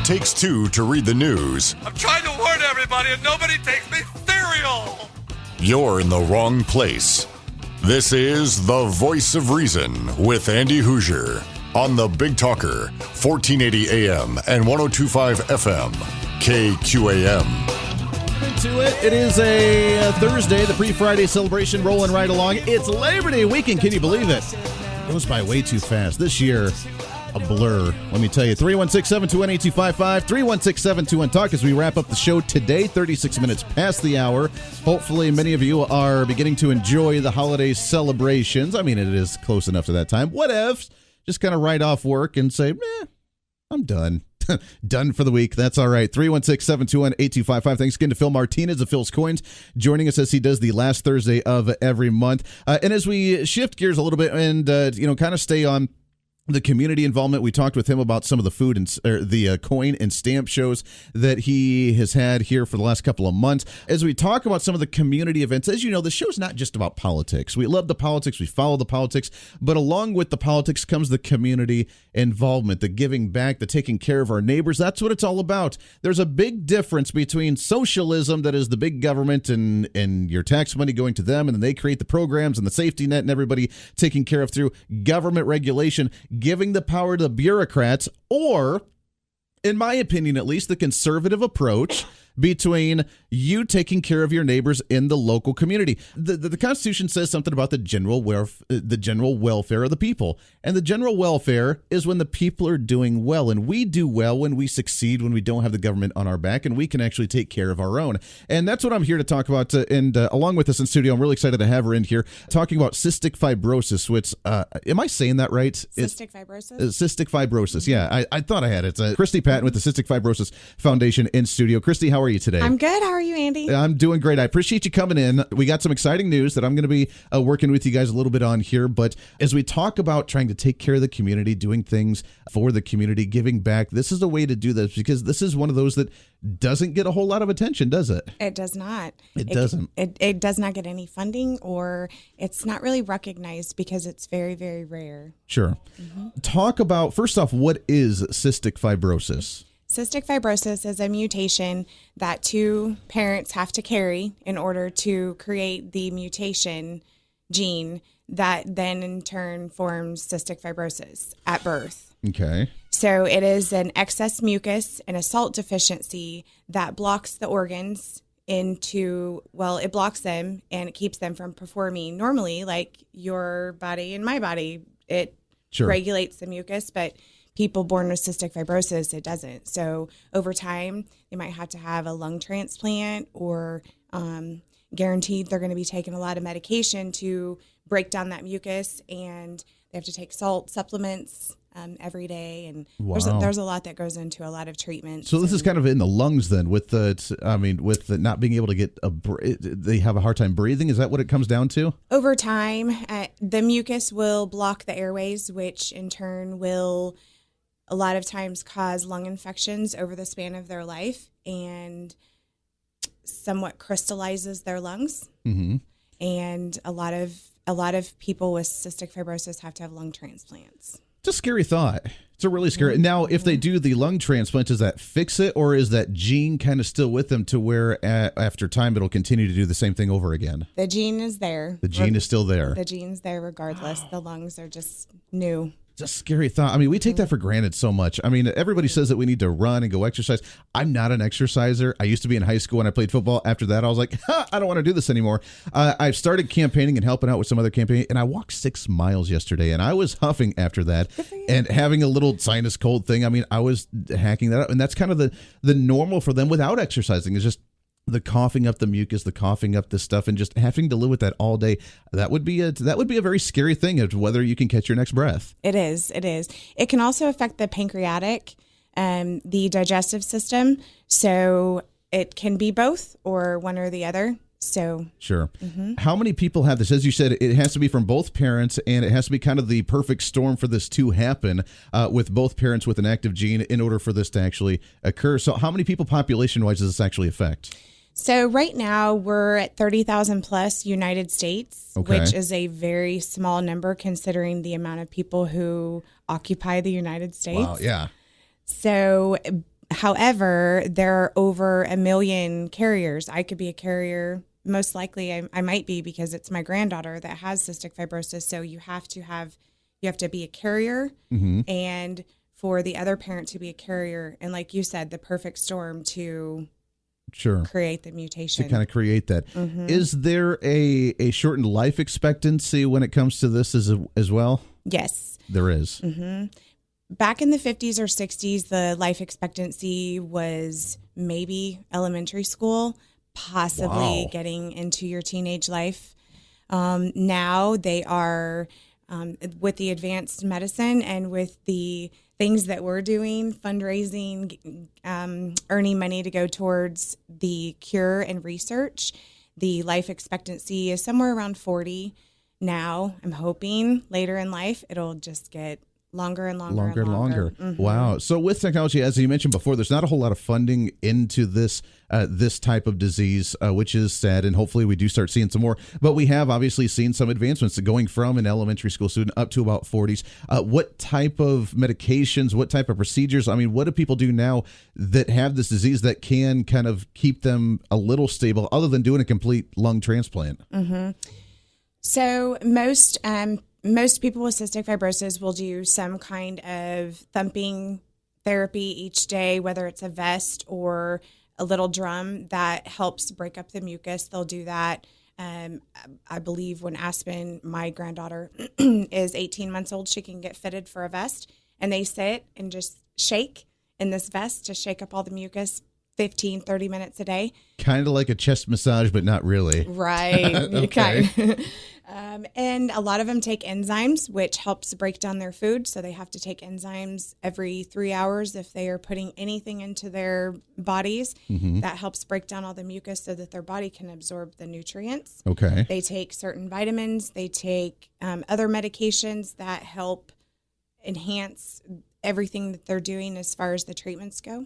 takes two to read the news. I'm trying to warn everybody and nobody takes me serial. You're in the wrong place. This is The Voice of Reason with Andy Hooser on the Big Talker, 1480 AM and 102.5 FM, KQAM. Into it. It is a Thursday, the pre-Friday celebration rolling right along. It's Labor Day weekend. Can you believe it? It goes by way too fast. This year, a blur. Let me tell you. 316-721-8255. 316-721-TALK as we wrap up the show today. 36 minutes past the hour. Hopefully, many of you are beginning to enjoy the holiday celebrations. I mean, it is close enough to that time. What if? Just kind of write off work and say, I'm done. Done for the week. That's all right. 316-721-8255. Thanks again to Phil Martinez of Phil's Coins joining us as he does the last Thursday of every month. And as we shift gears a little bit and, kind of stay on the community involvement, we talked with him about some of the food and the coin and stamp shows that he has had here for the last couple of months. As we talk about some of the community events, as you know, the show's not just about politics. We love the politics, we follow the politics, but along with the politics comes the community involvement, the giving back, the taking care of our neighbors. That's what it's all about. There's a big difference between socialism, that is the big government and your tax money going to them, and then they create the programs and the safety net and everybody taken care of through government regulation, giving the power to the bureaucrats, or, in my opinion at least, the conservative approach between you taking care of your neighbors in the local community. The Constitution says something about the general welfare of the people. And the general welfare is when the people are doing well. And we do well when we succeed, when we don't have the government on our back, and we can actually take care of our own. And that's what I'm here to talk about. And along with us in studio, I'm really excited to have her in here talking about cystic fibrosis, which, am I saying that right? Cystic fibrosis? Cystic fibrosis, yeah. I thought I had it. It's Christy Patton with the Cystic Fibrosis Foundation in studio. Christy, how are you today? I'm good. How are you, Andy? I'm doing great. I appreciate you coming in. We got some exciting news that I'm going to be working with you guys a little bit on here. But as we talk about trying to take care of the community, doing things for the community, giving back, this is a way to do this, because this is one of those that doesn't get a whole lot of attention, does it? It does not. It doesn't. It does not get any funding, or it's not really recognized because it's very, very rare. Sure. Mm-hmm. Talk about, first off, what is cystic fibrosis? Cystic fibrosis is a mutation that two parents have to carry in order to create the mutation gene that then in turn forms cystic fibrosis at birth. Okay. So it is an excess mucus and a salt deficiency that blocks the organs it blocks them and it keeps them from performing normally, like your body and my body. It regulates the mucus, but people born with cystic fibrosis, it doesn't. So over time, they might have to have a lung transplant, or guaranteed they're going to be taking a lot of medication to break down that mucus, and they have to take salt supplements every day. And there's a lot that goes into a lot of treatments. So this is kind of in the lungs then, with the not being able to get they have a hard time breathing. Is that what it comes down to? Over time, the mucus will block the airways, which in turn will a lot of times cause lung infections over the span of their life, and somewhat crystallizes their lungs. Mm-hmm. And a lot of people with cystic fibrosis have to have lung transplants. It's a scary thought. It's a really scary. Now, if they do the lung transplant, does that fix it, or is that gene kind of still with them to where after time it'll continue to do the same thing over again? The gene is there. The gene is still there. The gene's there regardless. The lungs are just new. It's a scary thought. I mean, we take that for granted so much. I mean, everybody says that we need to run and go exercise. I'm not an exerciser. I used to be in high school when I played football. After that, I was like, I don't want to do this anymore. I've started campaigning and helping out with some other campaigning, and I walked 6 miles yesterday, and I was huffing after that and having a little sinus cold thing. I mean, I was hacking that up, and that's kind of the normal for them without exercising, is just the coughing up the mucus, the coughing up the stuff, and just having to live with that all day. That would be a very scary thing of whether you can catch your next breath. It is. It can also affect the pancreatic and the digestive system. So it can be both or one or the other. So sure. Mm-hmm. How many people have this? As you said, it has to be from both parents, and it has to be kind of the perfect storm for this to happen with both parents with an active gene in order for this to actually occur. So how many people population-wise does this actually affect? So right now we're at 30,000 plus United States, which is a very small number considering the amount of people who occupy the United States. Wow, yeah. So However, there are over 1 million carriers. I could be a carrier. Most likely I might be, because it's my granddaughter that has cystic fibrosis. So you have to be a carrier, and for the other parent to be a carrier. And like you said, the perfect storm to create the mutation. To kind of create that. Is there a shortened life expectancy when it comes to this as well? Yes. There is. Back in the 50s or 60s, the life expectancy was maybe elementary school, possibly getting into your teenage life. Now they are, with the advanced medicine and with the things that we're doing, fundraising, earning money to go towards the cure and research, the life expectancy is somewhere around 40 now. I'm hoping later in life it'll just get longer and longer. Wow. So with technology, as you mentioned before, there's not a whole lot of funding into this type of disease, which is sad, and hopefully we do start seeing some more. But we have obviously seen some advancements going from an elementary school student up to about 40s. What type of medications, what type of procedures? I mean, what do people do now that have this disease that can kind of keep them a little stable, other than doing a complete lung transplant? So most people with cystic fibrosis will do some kind of thumping therapy each day, whether it's a vest or a little drum that helps break up the mucus. They'll do that. I believe when Aspen, my granddaughter, is 18 months old, she can get fitted for a vest, and they sit and just shake in this vest to shake up all the mucus 15, 30 minutes a day. Kind of like a chest massage, but not really. Right. Okay. And a lot of them take enzymes, which helps break down their food. So they have to take enzymes every 3 hours if they are putting anything into their bodies. That helps break down all the mucus so that their body can absorb the nutrients. Okay. They take certain vitamins. They take other medications that help enhance everything that they're doing as far as the treatments go.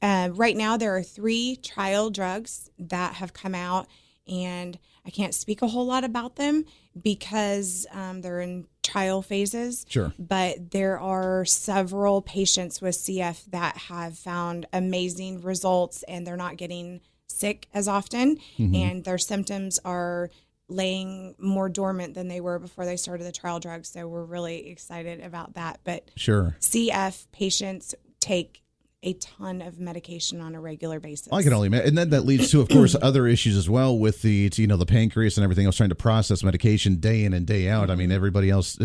Right now, there are 3 trial drugs that have come out, and I can't speak a whole lot about them because they're in trial phases. Sure. But there are several patients with CF that have found amazing results, and they're not getting sick as often, and their symptoms are laying more dormant than they were before they started the trial drugs. So we're really excited about that. But CF patients take a ton of medication on a regular basis. I can only imagine. And then that leads to, of course, other issues as well with the pancreas and everything else, trying to process medication day in and day out. I mean, everybody else,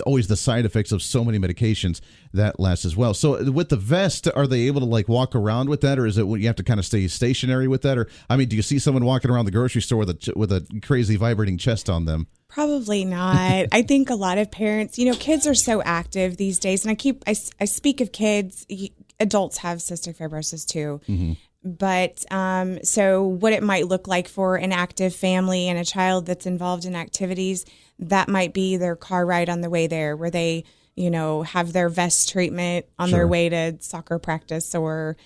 always the side effects of so many medications that last as well. So with the vest, are they able to walk around with that, or is it you have to kind of stay stationary with that? Or, I mean, do you see someone walking around the grocery store with a crazy vibrating chest on them? Probably not. I think a lot of parents, kids are so active these days, and I speak of kids. Adults have cystic fibrosis too. But so what it might look like for an active family and a child that's involved in activities, that might be their car ride on the way there, where they, have their vest treatment on their way to soccer practice or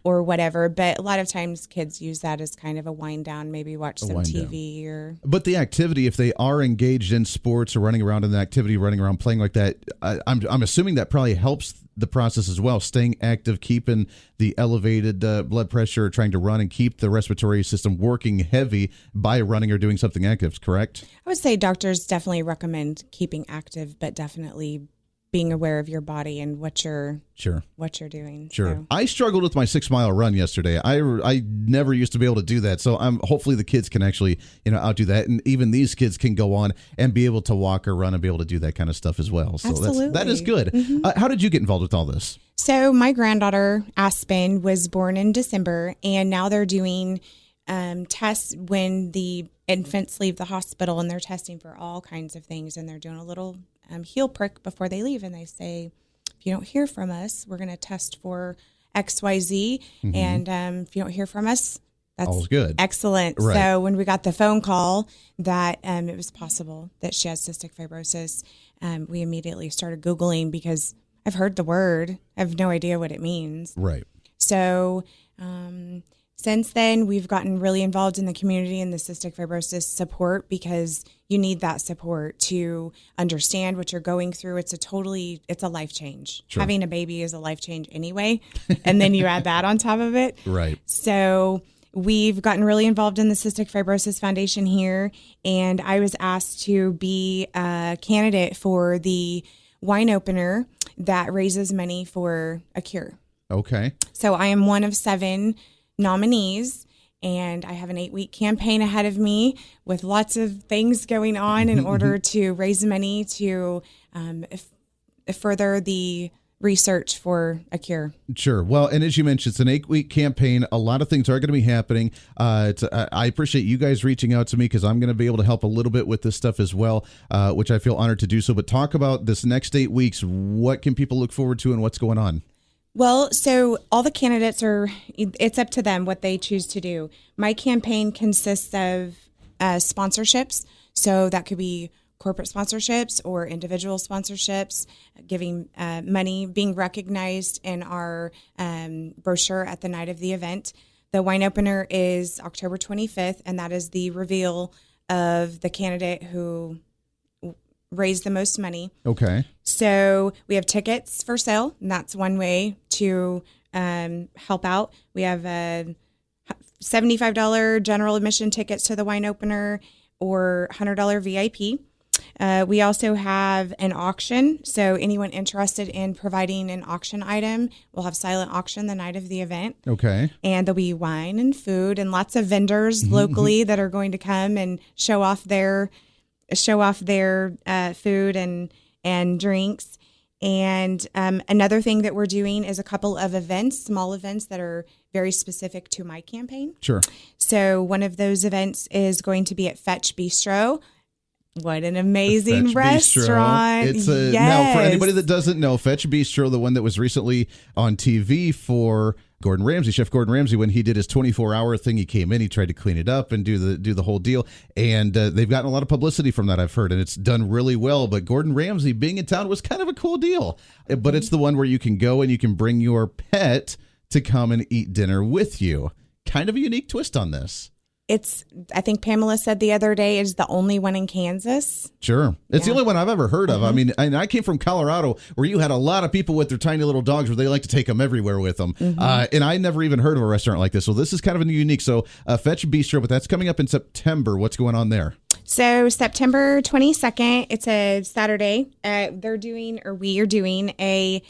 whatever. But a lot of times kids use that as kind of a wind down, maybe watch some TV or. But the activity, if they are engaged in sports or running around in the activity, running around playing like that, I'm assuming that probably helps the process as well, staying active, keeping the elevated blood pressure, trying to run and keep the respiratory system working heavy by running or doing something active, correct? I would say doctors definitely recommend keeping active, but definitely being aware of your body and what you're doing. Sure. So. I struggled with my 6-mile run yesterday. I never used to be able to do that. So hopefully the kids can actually, outdo that. And even these kids can go on and be able to walk or run and be able to do that kind of stuff as well. So Absolutely. that is good. How did you get involved with all this? So my granddaughter, Aspen, was born in December, and now they're doing tests when the infants leave the hospital, and they're testing for all kinds of things, and they're doing a little heel prick before they leave, and they say, if you don't hear from us, we're going to test for XYZ, and if you don't hear from us, that's all's good. Excellent. Right. So when we got the phone call that it was possible that she has cystic fibrosis, we immediately started Googling because I've heard the word. I have no idea what it means. Right. So Since then, we've gotten really involved in the community and the cystic fibrosis support, because you need that support to understand what you're going through. It's a life change. Sure. Having a baby is a life change anyway. And then you add that on top of it. Right. So we've gotten really involved in the Cystic Fibrosis Foundation here. And I was asked to be a candidate for the wine opener that raises money for a cure. Okay. So I am one of 7 nominees, and I have an 8-week campaign ahead of me with lots of things going on in order to raise money to further the research for a cure. Sure. Well, and as you mentioned, it's an 8-week campaign. A lot of things are going to be happening. I appreciate you guys reaching out to me, because I'm going to be able to help a little bit with this stuff as well, which I feel honored to do so. But talk about this next 8 weeks. What can people look forward to and what's going on? Well, so all the candidates it's up to them what they choose to do. My campaign consists of sponsorships. So that could be corporate sponsorships or individual sponsorships, giving money, being recognized in our brochure at the night of the event. The wine opener is October 25th, and that is the reveal of the candidate who raised the most money. Okay. So we have tickets for sale, and that's one way to help out. We have $75 general admission tickets to the wine opener or $100 VIP. We also have an auction. So anyone interested in providing an auction item, we'll have silent auction the night of the event. Okay. And there'll be wine and food and lots of vendors locally that are going to come and show off their food and drinks. And another thing that we're doing is a couple of events, small events that are very specific to my campaign. Sure. So one of those events is going to be at Fetch Bistro. What an amazing Fetch restaurant. Bistro. It's yes. Now, for anybody that doesn't know, Fetch Bistro, the one that was recently on TV for Gordon Ramsay, Chef Gordon Ramsay, when he did his 24-hour thing, he came in, he tried to clean it up and do the whole deal. And they've gotten a lot of publicity from that, I've heard, and it's done really well. But Gordon Ramsay being in town was kind of a cool deal. But it's the one where you can go and you can bring your pet to come and eat dinner with you. Kind of a unique twist on this. I think Pamela said the other day, is the only one in Kansas. Sure. It's the only one I've ever heard of. I mean, I came from Colorado, where you had a lot of people with their tiny little dogs where they like to take them everywhere with them. And I never even heard of a restaurant like this. So this is kind of unique. So Fetch Bistro, but that's coming up in September. What's going on there? So September 22nd, it's a Saturday. We are doing a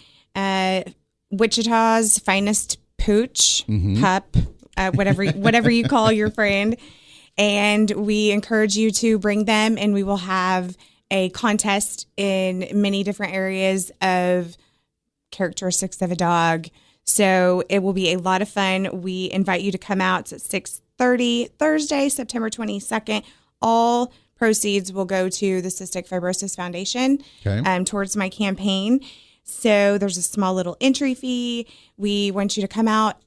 Wichita's finest pooch pup. Whatever you call your friend. And we encourage you to bring them, and we will have a contest in many different areas of characteristics of a dog. So it will be a lot of fun. We invite you to come out. It's at 6:30 Thursday, September 22nd. All proceeds will go to the Cystic Fibrosis Foundation towards my campaign. So there's a small little entry fee. We want you to come out,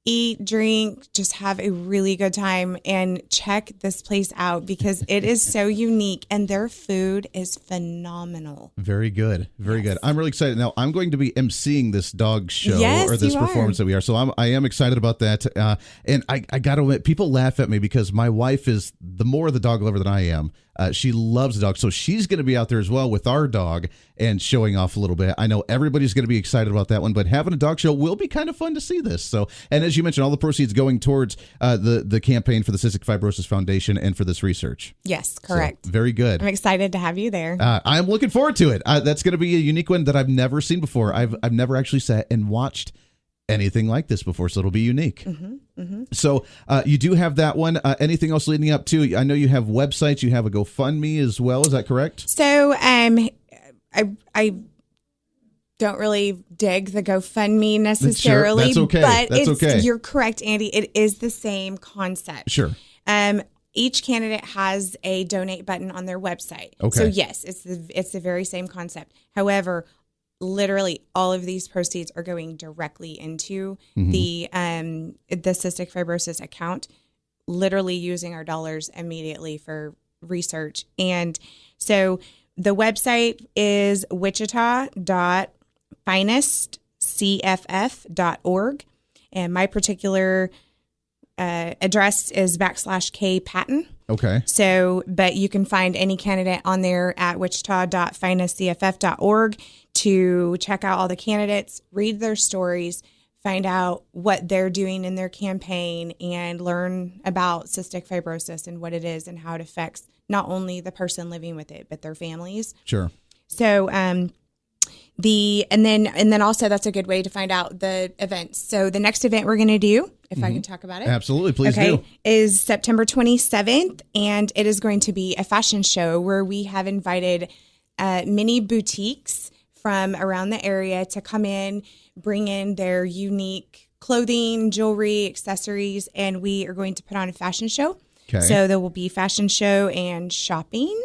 eat, drink, just have a really good time, and check this place out because it is so unique and their food is phenomenal. Very good. Very good. I'm really excited. Now, I'm going to be emceeing this dog show or this performance that we are. So I am excited about that. And I got to admit, people laugh at me because my wife is the more of the dog lover than I am. She loves dogs, so she's going to be out there as well with our dog and showing off a little bit. I know everybody's going to be excited about that one, but having a dog show will be kind of fun to see this. So, and as you mentioned, all the proceeds going towards the campaign for the Cystic Fibrosis Foundation and for this research. Yes, correct. So, very good. I'm excited to have you there. I'm looking forward to it. That's going to be a unique one that I've never seen before. I've never actually sat and watched anything like this before, so it'll be unique. So you do have that one. Anything else leading up to? I know you have websites. You have a GoFundMe as well. Is that correct? So I don't really dig the GoFundMe necessarily. Sure, that's okay. But you're correct, Andy. It is the same concept. Sure. Each candidate has a donate button on their website. Okay. So yes, it's the very same concept. However, literally all of these proceeds are going directly into the cystic fibrosis account, literally using our dollars immediately for research. And so the website is wichita.finestcff.org. And my particular address is /K Patton. Okay. So, but you can find any candidate on there at wichita.finestcff.org to check out all the candidates, read their stories, find out what they're doing in their campaign, and learn about cystic fibrosis and what it is and how it affects not only the person living with it, but their families. Sure. So, and then also that's a good way to find out the events. So the next event we're going to do, if I can talk about it. Absolutely. Please do. Is September 27th. And it is going to be a fashion show where we have invited many boutiques from around the area to come in, bring in their unique clothing, jewelry, accessories, and we are going to put on a fashion show. Okay. So there will be fashion show and shopping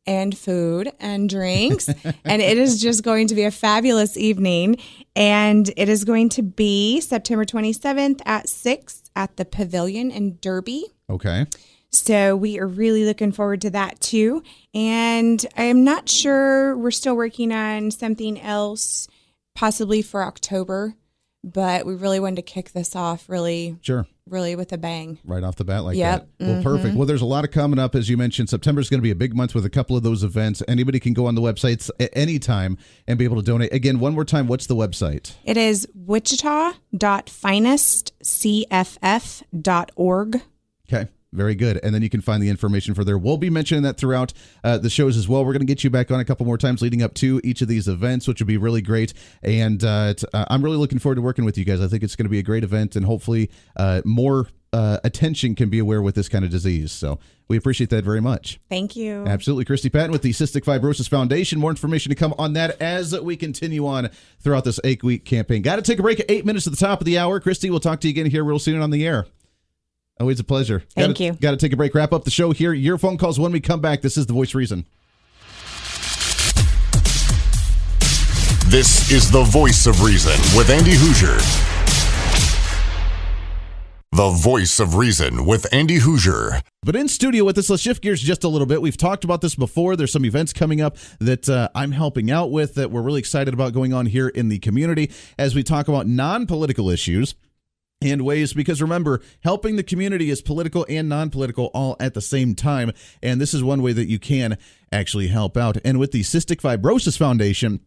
and food and drinks. And it is just going to be a fabulous evening. And it is going to be September 27th at 6 at the Pavilion in Derby. Okay. So we are really looking forward to that too. And I'm not sure, we're still working on something else, possibly for October, but we really wanted to kick this off really with a bang. Right off the bat like Yep. that. Well, perfect. Well, there's a lot of coming up. As you mentioned, September is going to be a big month with a couple of those events. Anybody can go on the websites at any time and be able to donate. Again, one more time, what's the website? It is wichita.finestcff.org. Okay. Very good. And then you can find the information for there. We'll be mentioning that throughout the shows as well. We're going to get you back on a couple more times leading up to each of these events, which would be really great. And I'm really looking forward to working with you guys. I think it's going to be a great event, and hopefully more attention can be aware with this kind of disease. So we appreciate that very much. Thank you. Absolutely. Christy Patton with the Cystic Fibrosis Foundation. More information to come on that as we continue on throughout this 8-week campaign. Got to take a break at 8 minutes at the top of the hour. Christy, we'll talk to you again here real soon on the air. Always a pleasure. Thank you. Got to take a break. Wrap up the show here. Your phone calls when we come back. This is The Voice of Reason. This is The Voice of Reason with Andy Hooser. The Voice of Reason with Andy Hooser. But in studio with us, let's shift gears just a little bit. We've talked about this before. There's some events coming up that I'm helping out with that we're really excited about going on here in the community as we talk about non-political issues and ways, because remember, helping the community is political and non-political all at the same time. And this is one way that you can actually help out. And with the Cystic Fibrosis Foundation,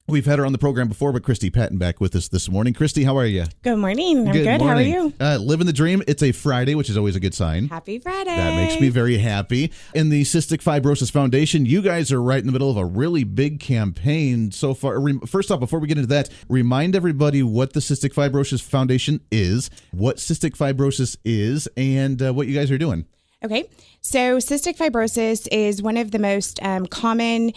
we've had her on the program before, but Christy Patton back with us this morning. Christy, how are you? Good morning. I'm good. How are you? Living the dream. It's a Friday, which is always a good sign. Happy Friday. That makes me very happy. In the Cystic Fibrosis Foundation, you guys are right in the middle of a really big campaign so far. First off, before we get into that, remind everybody what the Cystic Fibrosis Foundation is, what cystic fibrosis is, and what you guys are doing. Okay, so cystic fibrosis is one of the most common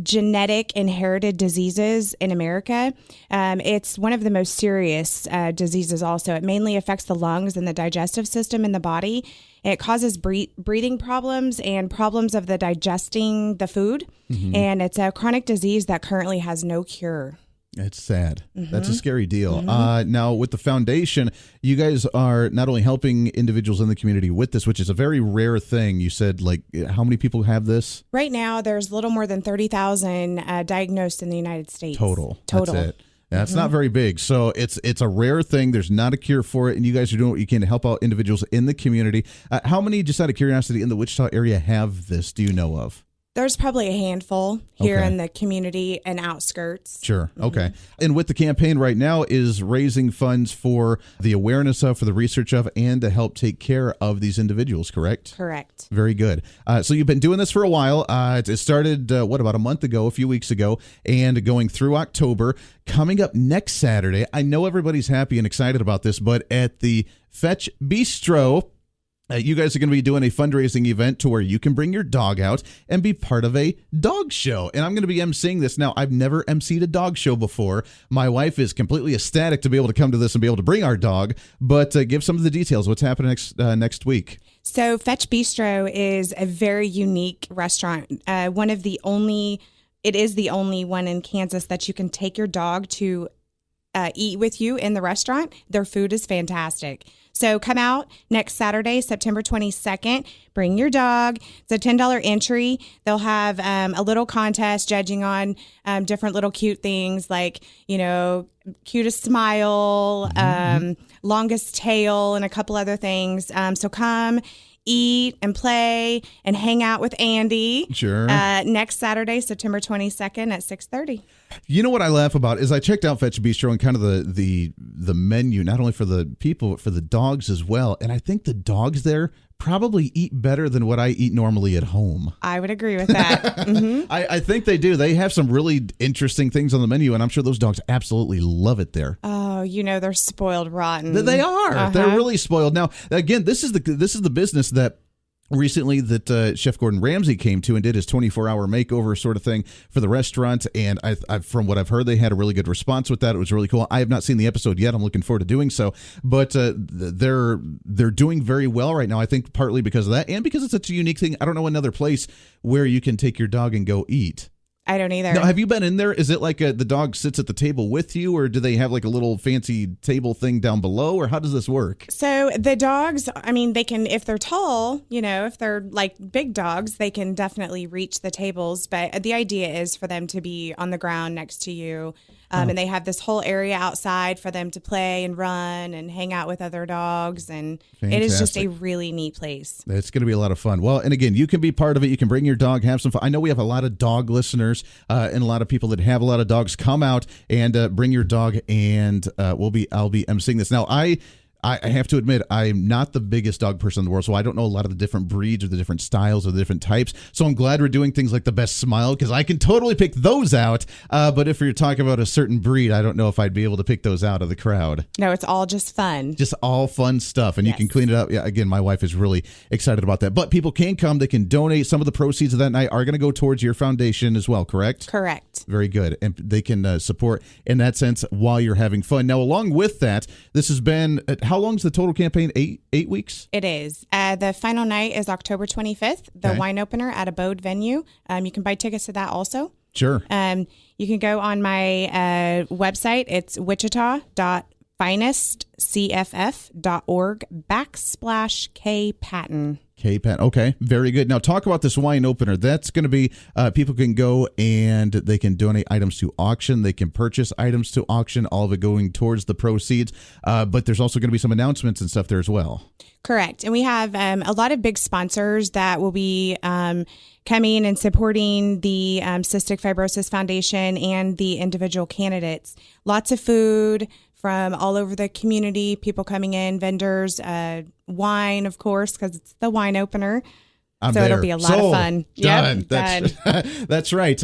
genetic inherited diseases in America. It's one of the most serious diseases also. It mainly affects the lungs and the digestive system in the body. It causes breathing problems and problems of the digesting the food. And it's a chronic disease that currently has no cure. It's sad. That's a scary deal. Now, with the foundation, you guys are not only helping individuals in the community with this, which is a very rare thing. You said, like, how many people have this? Right now, there's a little more than 30,000 diagnosed in the United States. Total. That's it. That's not very big. So it's a rare thing. There's not a cure for it, and you guys are doing what you can to help out individuals in the community. How many, just out of curiosity, in the Wichita area have this, do you know of? There's probably a handful here in the community and outskirts. Sure. Okay. And with the campaign right now is raising funds for the awareness of, for the research of, and to help take care of these individuals, correct? Correct. Very good. So you've been doing this for a while. It started, about a month ago, a few weeks ago, and going through October. Coming up next Saturday, I know everybody's happy and excited about this, but at the Fetch Bistro, you guys are going to be doing a fundraising event to where you can bring your dog out and be part of a dog show. And I'm going to be emceeing this. Now, I've never emceed a dog show before. My wife is completely ecstatic to be able to come to this and be able to bring our dog. But give some of the details. What's happening next week? So Fetch Bistro is a very unique restaurant. It is the only one in Kansas that you can take your dog to eat with you in the restaurant. Their food is fantastic. So come out next Saturday, September 22nd. Bring your dog. It's a $10 entry. They'll have a little contest judging on different little cute things like, cutest smile, longest tail, and a couple other things. So come eat and play and hang out with Andy. Sure. Next Saturday, September 22nd at 6:30. You know what I laugh about is I checked out Fetch Bistro and kind of the menu, not only for the people, but for the dogs as well. And I think the dogs there probably eat better than what I eat normally at home. I would agree with that. Mm-hmm. I think they do. They have some really interesting things on the menu, and I'm sure those dogs absolutely love it there. Oh, they're spoiled rotten. They are. Uh-huh. They're really spoiled. Now, again, this is the business that recently that Chef Gordon Ramsay came to and did his 24-hour makeover sort of thing for the restaurant. And I from what I've heard, they had a really good response with that. It was really cool. I have not seen the episode yet. I'm looking forward to doing so. But they're doing very well right now, I think partly because of that and because it's such a unique thing. I don't know another place where you can take your dog and go eat. I don't either. Now, have you been in there? Is it like the dog sits at the table with you, or do they have like a little fancy table thing down below, or how does this work? So the dogs, they can, if they're tall, if they're like big dogs, they can definitely reach the tables. But the idea is for them to be on the ground next to you. And they have this whole area outside for them to play and run and hang out with other dogs. And It is just a really neat place. It's going to be a lot of fun. Well, and again, you can be part of it. You can bring your dog, have some fun. I know we have a lot of dog listeners and a lot of people that have a lot of dogs. Come out and bring your dog, and I'll be emceeing this. Now, I have to admit, I'm not the biggest dog person in the world, so I don't know a lot of the different breeds or the different styles or the different types. So I'm glad we're doing things like the best smile, because I can totally pick those out. But if you're talking about a certain breed, I don't know if I'd be able to pick those out of the crowd. No, it's all just fun. Just all fun stuff, and you can clean it up. Yeah, again, my wife is really excited about that. But people can come. They can donate. Some of the proceeds of that night are going to go towards your foundation as well, correct? Correct. Very good. And they can support in that sense while you're having fun. Now, along with that, this has been, how long is the total campaign? 8 weeks? It is. The final night is October 25th, the wine opener at Abode venue. You can buy tickets to that also. Sure. You can go on my website. It's wichita.finestcff.org/KPatton. K-Pat. Okay, very good. Now talk about this wine opener. That's going to be, people can go and they can donate items to auction. They can purchase items to auction, all of it going towards the proceeds. But there's also going to be some announcements and stuff there as well. Correct. And we have a lot of big sponsors that will be coming and supporting the Cystic Fibrosis Foundation and the individual candidates. Lots of food from all over the community, people coming in, vendors, wine, of course, because it's the wine opener. It'll be a lot of fun. Done. Yep, done. That's right.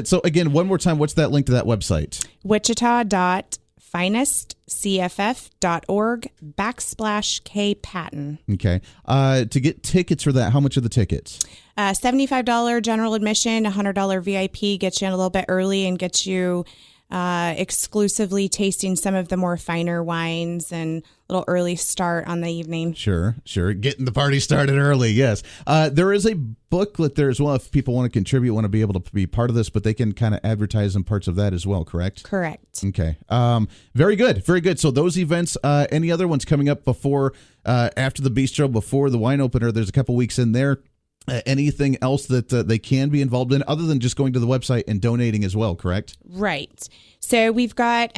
So again, one more time, what's that link to that website? wichita.finestcff.org/KPatton. Okay. To get tickets for that, how much are the tickets? $75 general admission, $100 VIP gets you in a little bit early and gets you exclusively tasting some of the more finer wines and a little early start on the evening. Sure. Getting the party started early, yes. There is a booklet there as well if people want to contribute, want to be able to be part of this, but they can kind of advertise in parts of that as well, correct? Correct. Okay. Very good. Very good. So those events, any other ones coming up before, after the bistro, before the wine opener, there's a couple weeks in there. Anything else that they can be involved in other than just going to the website and donating as well, correct? Right. So we've got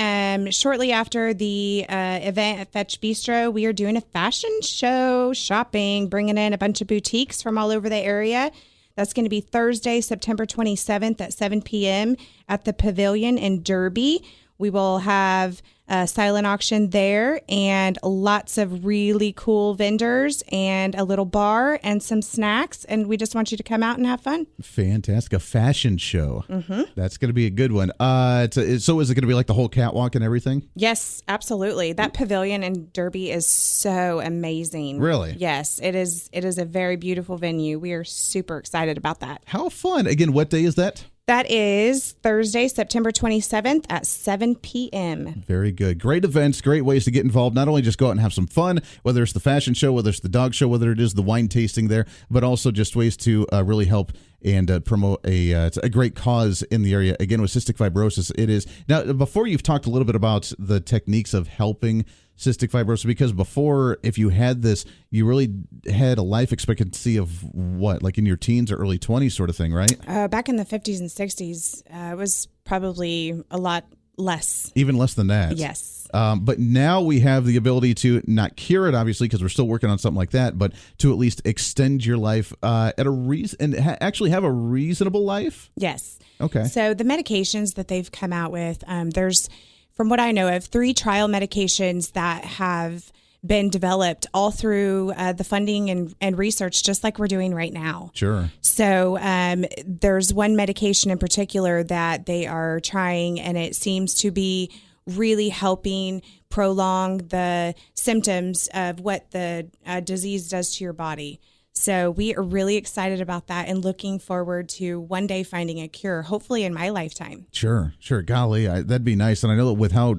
shortly after the event at Fetch Bistro, we are doing a fashion show, shopping, bringing in a bunch of boutiques from all over the area. That's going to be Thursday, September 27th at 7 p.m. at the Pavilion in Derby. We will have a silent auction there and lots of really cool vendors and a little bar and some snacks. And we just want you to come out and have fun. Fantastic. A fashion show. Mm-hmm. That's going to be a good one. So is it going to be like the whole catwalk and everything? Yes, absolutely. That Pavilion in Derby is so amazing. Really? Yes, it is. It is a very beautiful venue. We are super excited about that. How fun. Again, what day is that? That is Thursday, September 27th at 7 p.m. Very good. Great events, great ways to get involved. Not only just go out and have some fun, whether it's the fashion show, whether it's the dog show, whether it is the wine tasting there, but also just ways to really help and promote it's a great cause in the area. Again, with cystic fibrosis, it is. Now, before you've talked a little bit about the techniques of helping cystic fibrosis, because before, if you had this, you really had a life expectancy of what, like in your teens or early 20s sort of thing, right? Back in the 50s and 60s, it was probably a lot less. Even less than that. Yes. But now we have the ability to not cure it, obviously, because we're still working on something like that, but to at least extend your life at a reason and actually have a reasonable life. Yes. Okay. So the medications that they've come out with, there's, from what I know of, 3 trial medications that have been developed all through the funding and research, just like we're doing right now. Sure. So there's one medication in particular that they are trying, and it seems to be really helping prolong the symptoms of what the disease does to your body. So we are really excited about that and looking forward to one day finding a cure, hopefully in my lifetime. Sure. Golly, that'd be nice. And I know that with how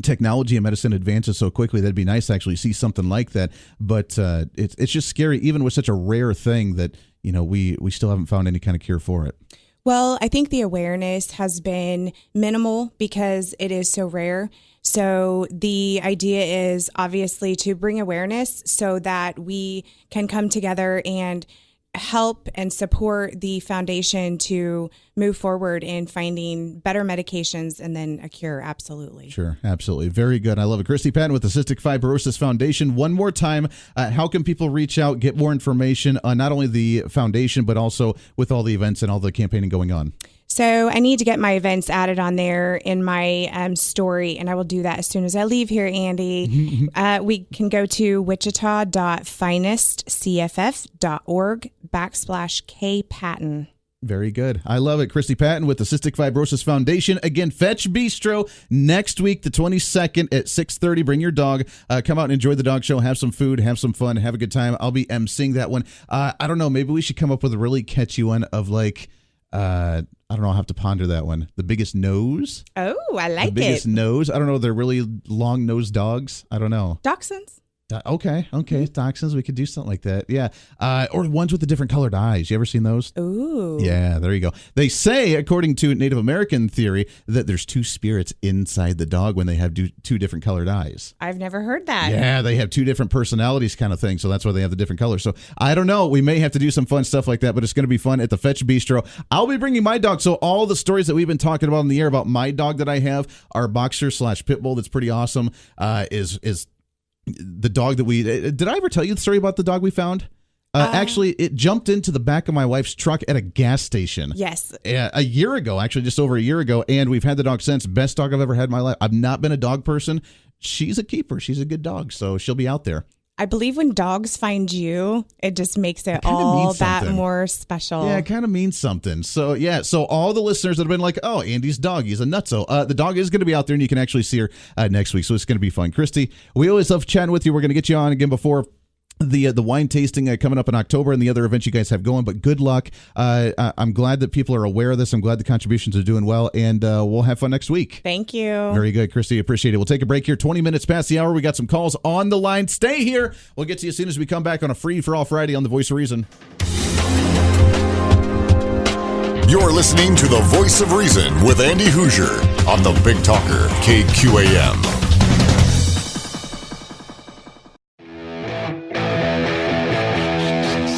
technology and medicine advances so quickly, that'd be nice to actually see something like that. But it's just scary, even with such a rare thing that, we still haven't found any kind of cure for it. Well, I think the awareness has been minimal because it is so rare. So the idea is obviously to bring awareness so that we can come together and help and support the foundation to move forward in finding better medications and then a cure. Absolutely. Sure. Absolutely. Very good. I love it. Christy Patton with the Cystic Fibrosis Foundation. One more time, how can people reach out, get more information on not only the foundation, but also with all the events and all the campaigning going on? So I need to get my events added on there in my story, and I will do that as soon as I leave here, Andy. We can go to wichita.finestcff.org/KPatton. Very good. I love it. Christy Patton with the Cystic Fibrosis Foundation. Again, Fetch Bistro next week, the 22nd at 6:30. Bring your dog. Come out and enjoy the dog show. Have some food. Have some fun. Have a good time. I'll be emceeing that one. I don't know. Maybe we should come up with a really catchy one of like... I don't know. I'll have to ponder that one. The biggest nose. Oh, I like it. The biggest nose. I don't know. They're really long-nosed dogs. I don't know. Dachshunds. Okay. Dachshunds. We could do something like that. Yeah. Or ones with the different colored eyes. You ever seen those? Ooh. Yeah, there you go. They say, according to Native American theory, that there's 2 spirits inside the dog when they have 2 different colored eyes. I've never heard that. Yeah, they have 2 different personalities kind of thing. So that's why they have the different colors. So I don't know. We may have to do some fun stuff like that, but it's going to be fun at the Fetch Bistro. I'll be bringing my dog. So all the stories that we've been talking about in the air about my dog that I have, our boxer/pit bull that's pretty awesome, is the dog that we... Did I ever tell you the story about the dog we found? Actually, it jumped into the back of my wife's truck at a gas station. Yes. A year ago, actually, just over a year ago, and we've had the dog since. Best dog I've ever had in my life. I've not been a dog person. She's a keeper. She's a good dog, so she'll be out there. I believe when dogs find you, it just makes it all that more special. Yeah, it kind of means something. So, yeah, so all the listeners that have been like, oh, Andy's dog, he's a nutso. The dog is going to be out there, and you can actually see her next week, so it's going to be fun. Christy, we always love chatting with you. We're going to get you on again before the wine tasting coming up in October and the other events you guys have going, but good luck. I'm glad that people are aware of this. I'm glad the contributions are doing well, and we'll have fun next week. Thank you. Very good, Christy. Appreciate it. We'll take a break here. 20 minutes past the hour. We got some calls on the line. Stay here. We'll get to you as soon as we come back on a Free for All Friday on The Voice of Reason. You're listening to The Voice of Reason with Andy Hooser on the Big Talker, KQAM.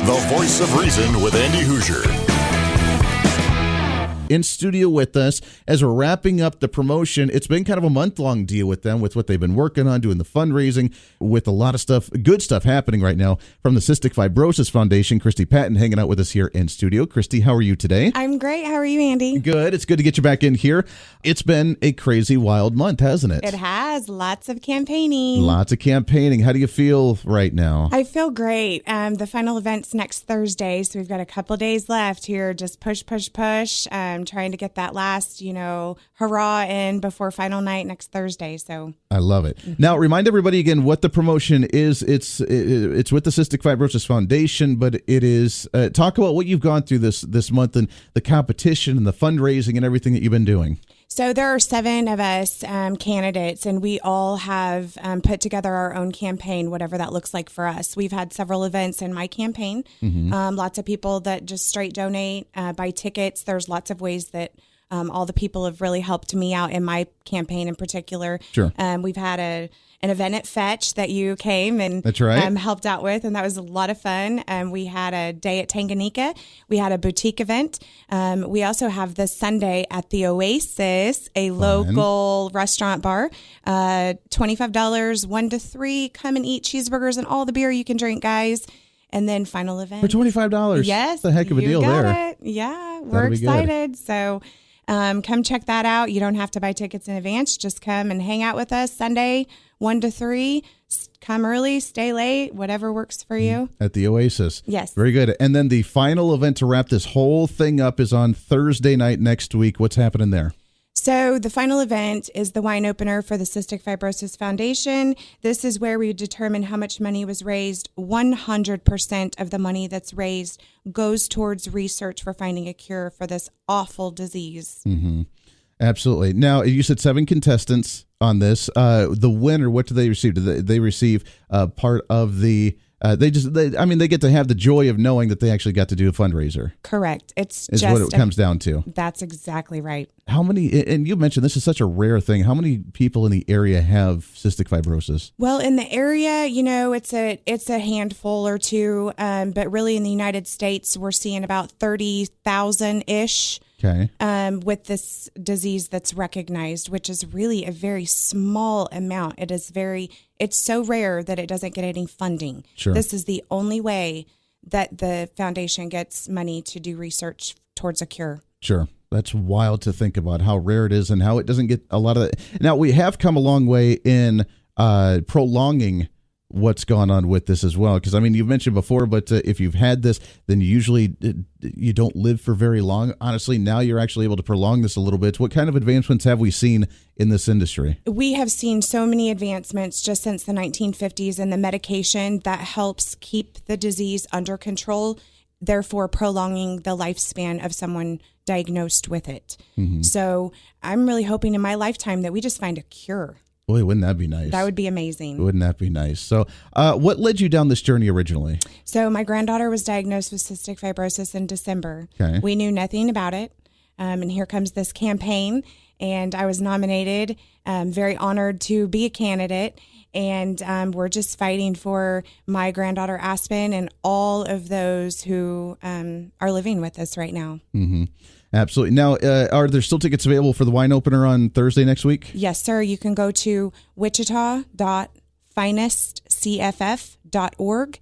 The Voice of Reason with Andy Hooser. In studio with us as we're wrapping up the promotion. It's been kind of a month-long deal with them, with what they've been working on, doing the fundraising, with a lot of stuff, good stuff happening right now from the Cystic Fibrosis Foundation. Christy Patton hanging out with us here in studio. Christy, how are you today? I'm great. How are you, Andy? Good. It's good to get you back in here. It's been a crazy, wild month, hasn't it? It has. Lots of campaigning. Lots of campaigning. How do you feel right now? I feel great. The final event's next Thursday, so we've got a couple days left here. Just push. trying to get that last, hurrah in before final night next Thursday. So I love it. Now, remind everybody again what the promotion is. It's with the Cystic Fibrosis Foundation, but it is talk about what you've gone through this month and the competition and the fundraising and everything that you've been doing. So there are 7 of us candidates, and we all have put together our own campaign, whatever that looks like for us. We've had several events in my campaign. Lots of people that just straight donate, buy tickets. There's lots of ways that all the people have really helped me out in my campaign in particular. Sure. We've had an event at Fetch that you came and That's right. Helped out with, and that was a lot of fun. We had a day at Tanganyika. We had a boutique event. We also have this Sunday at the Oasis, a local restaurant bar. $25, 1 to 3. Come and eat cheeseburgers and all the beer you can drink, guys. And then final event. For $25. Yes. That's a heck of a deal there. It. Yeah, we're excited. So come check that out. You don't have to buy tickets in advance. Just come and hang out with us Sunday, 1 to 3. Come early, stay late, whatever works for you. At the Oasis. Yes. Very good. And then the final event to wrap this whole thing up is on Thursday night next week. What's happening there? So the final event is the wine opener for the Cystic Fibrosis Foundation. This is where we determine how much money was raised. 100% of the money that's raised goes towards research for finding a cure for this awful disease. Mm-hmm. Absolutely. Now, you said 7 contestants on this. The winner, what do they receive? Do they receive part of the... They get to have the joy of knowing that they actually got to do a fundraiser. Correct. It's is just what it comes down to. That's exactly right. How many, and you mentioned this is such a rare thing. How many people in the area have cystic fibrosis? Well, in the area, it's a handful or two, but really in the United States, we're seeing about 30,000-ish. Okay. With this disease that's recognized, which is really a very small amount. It's so rare that it doesn't get any funding. Sure. This is the only way that the foundation gets money to do research towards a cure. Sure. That's wild to think about how rare it is and how it doesn't get a lot of it. Now, we have come a long way in prolonging what's gone on with this as well. Because, you've mentioned before, but if you've had this, then you don't live for very long. Honestly, now you're actually able to prolong this a little bit. What kind of advancements have we seen in this industry? We have seen so many advancements just since the 1950s in the medication that helps keep the disease under control, therefore prolonging the lifespan of someone diagnosed with it. Mm-hmm. So I'm really hoping in my lifetime that we just find a cure. Boy, wouldn't that be nice? That would be amazing. Wouldn't that be nice? So what led you down this journey originally? So my granddaughter was diagnosed with cystic fibrosis in December. Okay. We knew nothing about it. And here comes this campaign. And I was nominated. Very honored to be a candidate. And we're just fighting for my granddaughter Aspen and all of those who are living with us right now. Mm-hmm. Absolutely. Now, are there still tickets available for the wine opener on Thursday next week? Yes, sir. You can go to wichita.finestcff.org,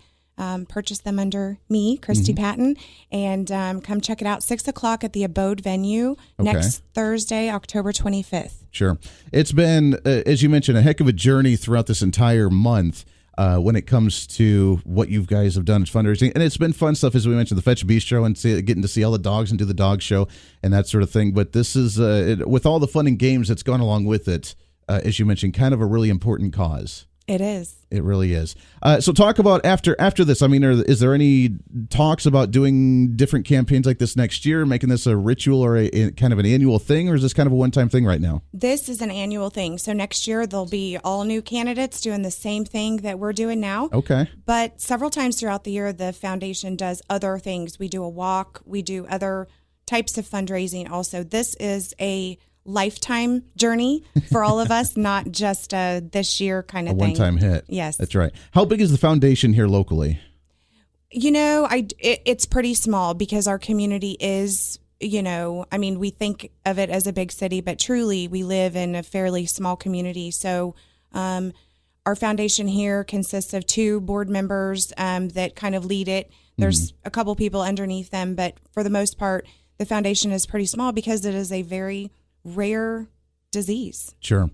purchase them under me, Christy Patton, and come check it out 6 o'clock at the Abode venue next Thursday, October 25th. Sure. It's been, as you mentioned, a heck of a journey throughout this entire month. When it comes to what you guys have done as fundraising. And it's been fun stuff, as we mentioned, the Fetch Bistro and getting to see all the dogs and do the dog show and that sort of thing. But this is, with all the fun and games that's gone along with it, as you mentioned, kind of a really important cause. It is. It really is. So talk about after this. Is there any talks about doing different campaigns like this next year, making this a ritual or a kind of an annual thing, or is this kind of a one-time thing right now? This is an annual thing. So next year there'll be all new candidates doing the same thing that we're doing now. Okay. But several times throughout the year, the foundation does other things. We do a walk. We do other types of fundraising also. This is a lifetime journey for all of us, not just this year kind of thing. A one-time hit. Yes. That's right. How big is the foundation here locally? It's pretty small because our community is, we think of it as a big city, but truly we live in a fairly small community. So our foundation here consists of 2 board members that kind of lead it. There's a couple people underneath them, but for the most part, the foundation is pretty small because it is a very rare disease. Sure.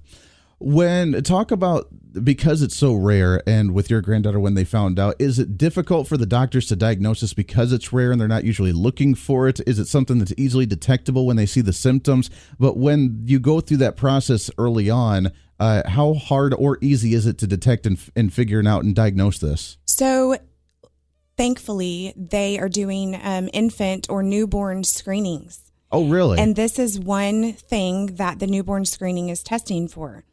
Talk about, because it's so rare, and with your granddaughter when they found out, is it difficult for the doctors to diagnose this because it's rare and they're not usually looking for it? Is it something that's easily detectable when they see the symptoms? But when you go through that process early on, how hard or easy is it to detect and figure it out and diagnose this? So thankfully, they are doing infant or newborn screenings. Oh, really? And this is one thing that the newborn screening is testing for.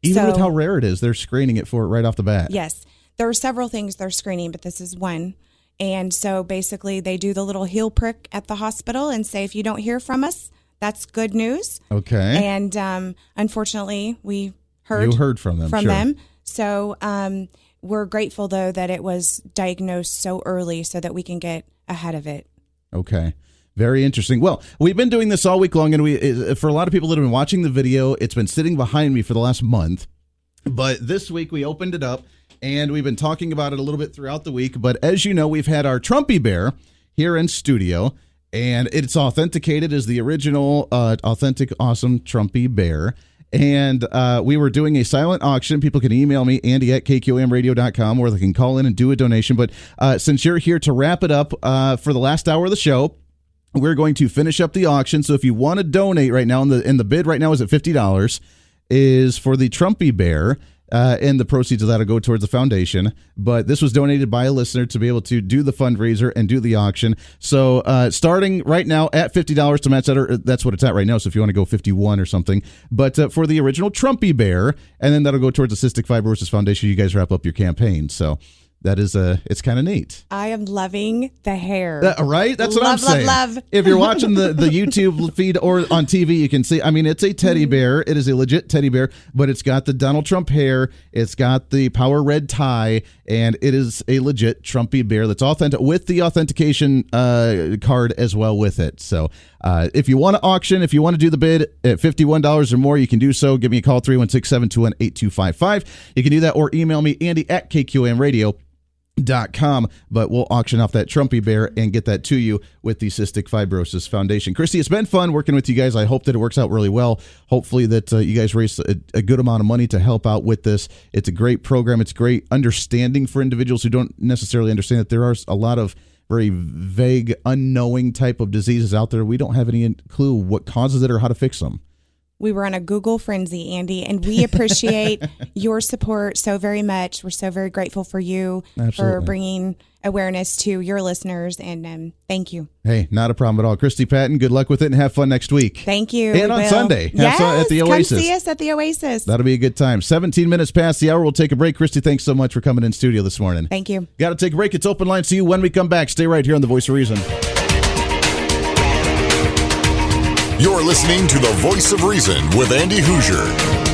Even with how rare it is, they're screening it for it right off the bat. Yes. There are several things they're screening, but this is one. And so basically they do the little heel prick at the hospital and say, if you don't hear from us, that's good news. Okay. And unfortunately, we heard. You heard from them. Sure. So we're grateful, though, that it was diagnosed so early so that we can get ahead of it. Okay. Very interesting. Well, we've been doing this all week long, and for a lot of people that have been watching the video, it's been sitting behind me for the last month. But this week we opened it up, and we've been talking about it a little bit throughout the week. But as you know, we've had our Trumpy Bear here in studio, and it's authenticated as the original, authentic, awesome Trumpy Bear. And we were doing a silent auction. People can email me, Andy at KQAMradio.com, or they can call in and do a donation. But since you're here to wrap it up for the last hour of the show, we're going to finish up the auction. So if you want to donate right now, and the bid right now is at $50, is for the Trumpy Bear, and the proceeds of that will go towards the foundation. But this was donated by a listener to be able to do the fundraiser and do the auction. So starting right now at $50 to match that, that's what it's at right now. So if you want to go 51 or something, but for the original Trumpy Bear, and then that'll go towards the Cystic Fibrosis Foundation, you guys wrap up your campaign. So that is it's kind of neat. I am loving the hair. Right? That's what I'm saying. Love. If you're watching the YouTube feed or on TV, you can see, I mean, it's a teddy bear. It is a legit teddy bear, but it's got the Donald Trump hair. It's got the power red tie, and it is a legit Trumpy bear that's authentic with the authentication card as well with it. So if you want to auction, if you want to do the bid at $51 or more, you can do so. Give me a call, 316-721-8255. You can do that, or email me, Andy at KQAMradio.com. But we'll auction off that Trumpy Bear and get that to you with the Cystic Fibrosis Foundation. Christy, it's been fun working with you guys. I hope that it works out really well. Hopefully that you guys raise a good amount of money to help out with this. It's a great program. It's great understanding for individuals who don't necessarily understand that there are a lot of very vague, unknowing type of diseases out there. We don't have any clue what causes it or how to fix them. We were on a Google frenzy, Andy, and we appreciate your support so very much. We're so very grateful for you for bringing awareness to your listeners, and thank you. Hey, not a problem at all. Christy Patton, good luck with it, and have fun next week. Thank you. And on Sunday, yes, at the Oasis. Come see us at the Oasis. That'll be a good time. 17 minutes past the hour. We'll take a break. Christy, thanks so much for coming in studio this morning. Thank you. Got to take a break. It's open line. See you when we come back. Stay right here on The Voice of Reason. You're listening to The Voice of Reason with Andy Hooser.